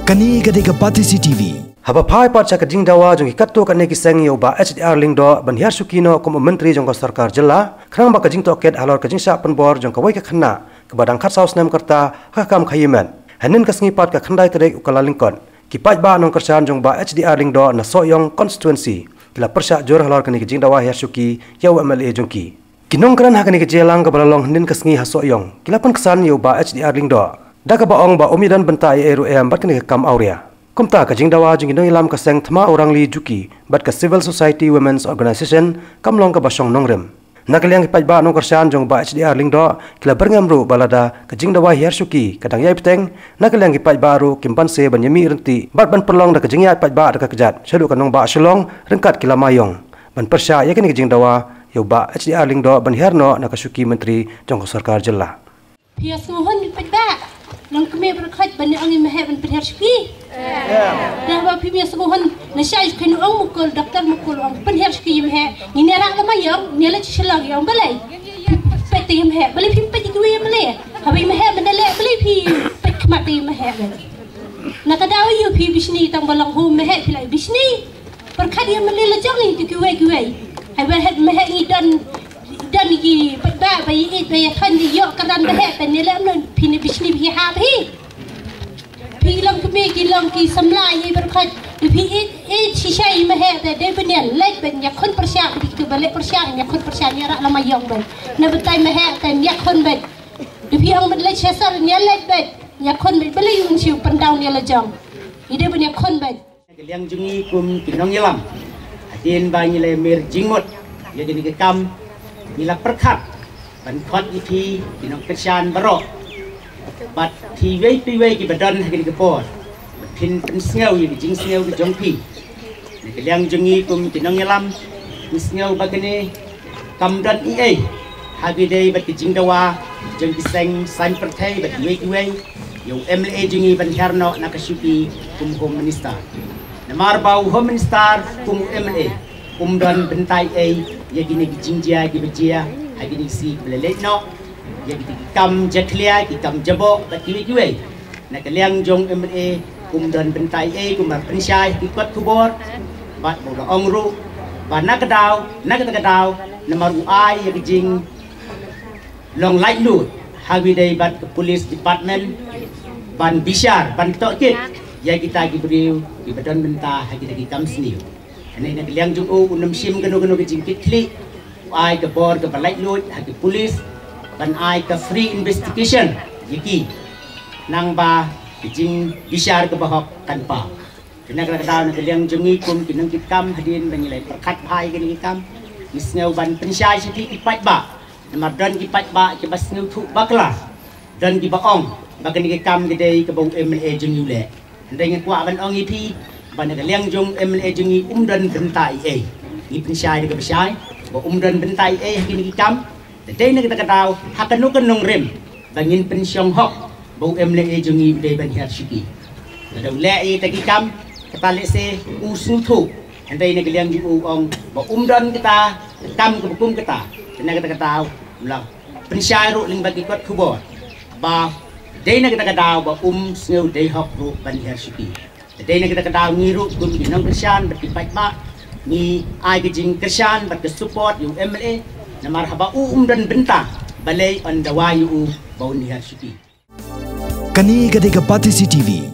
Kani gade Gapati CCTV. Haba phai par cha kading dawa jong ikatto kane ki seng yo ba HDR ling do ban hiar sukino kom menteri jong ko sarkar jilla khrang ba kajing to ket halor kajing sa pan bor jong kawai ka khanna ke badang khat saus nem karta ha kam khayiman hanen kasngi pat ka khandai tere ukala lingkon ki paj ba nong kersan jong ba HDR ling do na soyong constituency la persha jor halor kane kajing dawa hiar suki yaw MLA jong ki kinong kran ha kane ke jelang ka balalong hanen kasngi ha soyong kilapan kesan yo ba HDR ling do daga ba ong ba umidan bentai eru em bat kane kam auria Kumta kajing dawa jing inong ilam kaseng thma orang li juki bat ka civil society women's organization kamlong ka basong nongrem nakaliang ipaj ba nong kersan jong ba HDR ling do kila berngam balada kajing dawa hiar suki kadang yai peteng nakaliang ipaj baru kimpan se banyami renti bat ban perlong da kajing yai ipaj ba da kejat selu kanong ba selong rengkat kila mayong ban persya yakin kajing dawa yo ba HDR ling do ban hiar no nakasuki menteri jong sarkar jilla Pias mohon ipaj ba nang kami berkat banyak angin mahal ban perhar suki. Dah ba pias mohon nasyai kenu ang mukul doktor mukul ang perhar suki mahal. Ini anak lama yang ni lah celang yang balai. Peti mahal balai pi peti gue malai. Habi mahal bandalai balai pi pet mati mahal. Nakadawi yo pi bisni tang balang home mahal pilai bisni. Berkat yang malai lajang ni tu gue. Hai mahal ni dan lagi pada bayi kan dia keran behet dan nilai mana pini bisni pi habi pilang kami kilang ki samlai berkat pi sisai mehet dan benar lek ben yakon persyak itu balik persyak yakon persyak ni rak lama yang ben na betai mehet dan yakon ben pi ang balik sesar ni lek ben yakon ben balik unsiu pendau ni lajang ide ben yakon ben yang jungi kum kinong yelam hadin ba ni le mir jingot ya jadi kam Nila perkat ban khot iti kinong kesyan barok bat tiwei ki badan hagin gepor pin sneu yi jing sneu ki jongpi ni kaliang jungi kum kinong yalam sneu bagane kamdan i hagi dei bat jing dawa jeng kiseng san perthai bat wei yo MLA jungi ban herno nakasuki kum home minister namar bau home minister kum MLA dan bentai ya gini jingjia gi bejia agini si belelek no ya gini kam jetlia ki kam jabo batiwi kiwe na kaliang jong MLA dan bentai kumar pensyai ki kot kubor bat bola ongru ba nakadaw namar uai ya jing long light lu hawi dai bat ke police department ban bishar ban tokit ya kita gi beriu ki badan benta hagi kam sniu Ini nak liang jumpa unam sim kanu ke jingkit klik, ai ke bor ke balai lut, hagi polis, dan ai ke free investigation, jiki nang ba jing bisyar ke bahok tanpa. Kena kadang nak liang jungi kum kinang kitam hadin bangilai perkat hai kini kitam, misngau ban pensyai sedikit kipat ba, nama dan kipat ba ke bas ngau tu bakla, dan ki baong, bagani kitam gede ke bau MLA jungi le, dengan kuat ban ong ipi. Bana kaliang jong MLA jungi dan bentai ni pensyai de pensyai ba dan bentai hagini kitam dei na kita kataw hakanu kanong rem bangin pensyong hok ba MLA jungi de ban hiar shiki daw le ta kitam katale se usu thu andai na kaliang ju ong ba dan kita kam ke bukum kita na kita kataw ulang pensyai ro ling bagi kot kubor ba dei na kita kataw ba sneu de hok ro ban hiar shiki Jadi nak kita ketahui ngiru kum kinong kersan bertipai ba ni ai kejing kersan ber support yu MLA namar haba dan benta balai on dawa yu bau ni har suki Kani gade Gapati CCTV.